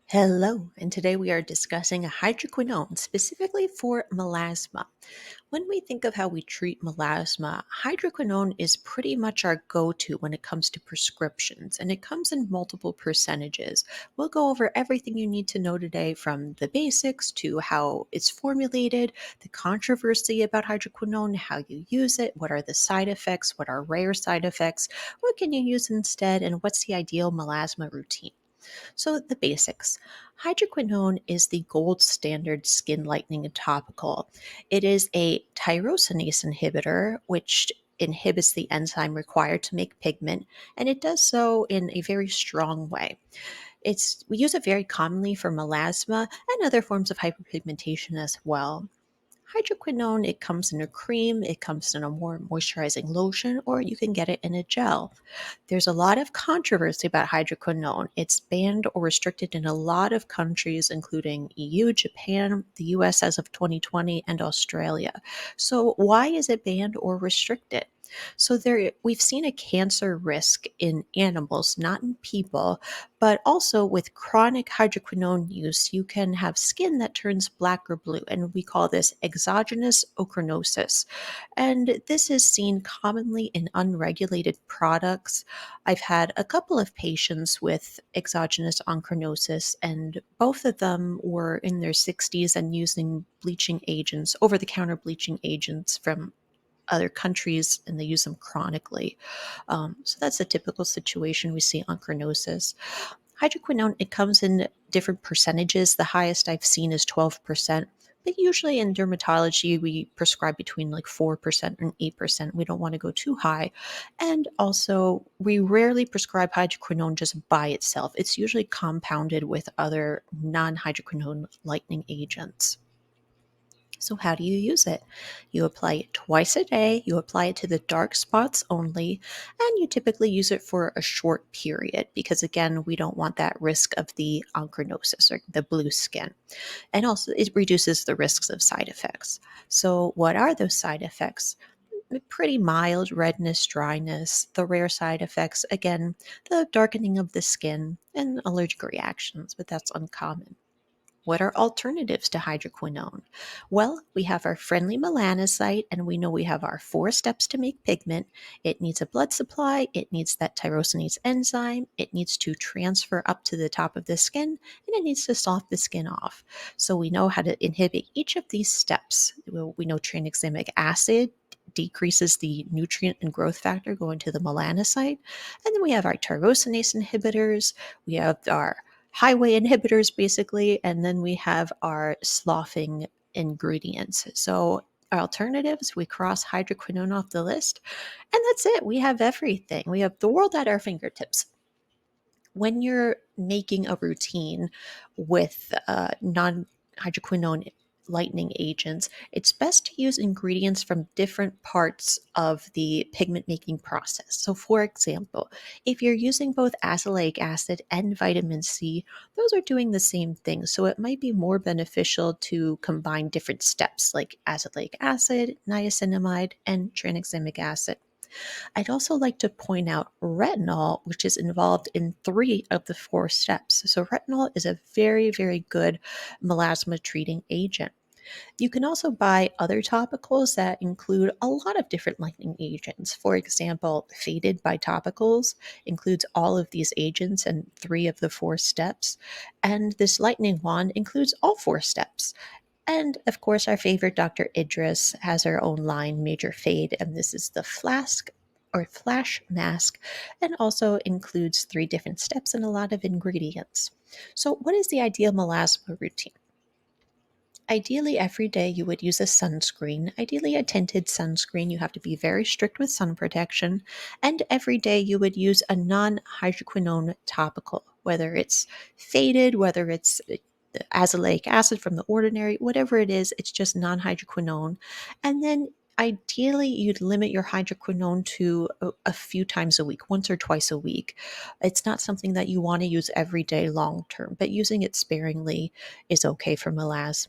Hello, and today we are discussing a hydroquinone specifically for melasma. When we think of how we treat melasma, hydroquinone is pretty much our go to when it comes to prescriptions, and it comes in multiple percentages. We'll go over everything you need to know today from the basics to how it's formulated, the controversy about hydroquinone, how you use it, what are the side effects, what are rare side effects, what can you use instead, and what's the ideal melasma routine. So, the basics. Hydroquinone is the gold standard skin lightening topical. It is a tyrosinase inhibitor, which inhibits the enzyme required to make pigment, and it does so in a very strong way. We use it very commonly for melasma and other forms of hyperpigmentation as well. Hydroquinone, it comes in a cream, it comes in a more moisturizing lotion, or you can get it in a gel. There's a lot of controversy about hydroquinone. It's banned or restricted in a lot of countries, including EU, Japan, the US as of 2020, and Australia. So, why is it banned or restricted? So we've seen a cancer risk in animals, not in people, but also with chronic hydroquinone use, you can have skin that turns black or blue, and we call this exogenous ochronosis. And this is seen commonly in unregulated products. I've had a couple of patients with exogenous ochronosis, and both of them were in their 60s and using bleaching agents, over the counter bleaching agents from other countries, and they use them chronically. So that's a typical situation we see on chronosis. Hydroquinone, it comes in different percentages. The highest I've seen is 12%. But usually in dermatology, we prescribe between like 4% and 8%. We don't want to go too high. And also, we rarely prescribe hydroquinone just by itself. It's usually compounded with other non hydroquinone lightening agents. So, how do you use it? You apply it twice a day, you apply it to the dark spots only, and you typically use it for a short period because, again, we don't want that risk of the ochronosis or the blue skin. And also, it reduces the risks of side effects. So, what are those side effects? Pretty mild redness, dryness, the rare side effects, again, the darkening of the skin and allergic reactions, but that's uncommon. What are alternatives to hydroquinone? Well, we have our friendly melanocyte, and we know we have our 4 steps to make pigment. It needs a blood supply, it needs that tyrosinase enzyme, it needs to transfer up to the top of the skin, and it needs to soft the skin off. So we know how to inhibit each of these steps. We know tranexamic acid decreases the nutrient and growth factor going to the melanocyte. And then we have our tyrosinase inhibitors. We have our highway inhibitors, basically, and then we have our sloughing ingredients. So, our alternatives, we cross hydroquinone off the list, and that's it. We have everything. We have the world at our fingertips. When you're making a routine with non hydroquinone lightening agents, it's best to use ingredients from different parts of the pigment making process. So, for example, if you're using both azelaic acid and vitamin C, those are doing the same thing. So, it might be more beneficial to combine different steps like azelaic acid, niacinamide, and tranexamic acid. I'd also like to point out retinol, which is involved in 3 of the 4 steps. So, retinol is a very, very good melasma treating agent. You can also buy other topicals that include a lot of different lightening agents. For example, Faded by Topicals includes all of these agents and 3 of the 4 steps. And this lightening wand includes all 4 steps. And of course, our favorite Dr. Idris has her own line, Major Fade, and this is the flask or flash mask, and also includes 3 different steps and a lot of ingredients. So, what is the ideal melasma routine? Ideally, every day you would use a sunscreen, ideally a tinted sunscreen. You have to be very strict with sun protection. And every day you would use a non hydroquinone topical, whether it's faded, whether it's azelaic acid from the ordinary, whatever it is, it's just non hydroquinone. And then ideally, you'd limit your hydroquinone to a few times a week, once or twice a week. It's not something that you want to use every day long term, but using it sparingly is okay for melasma.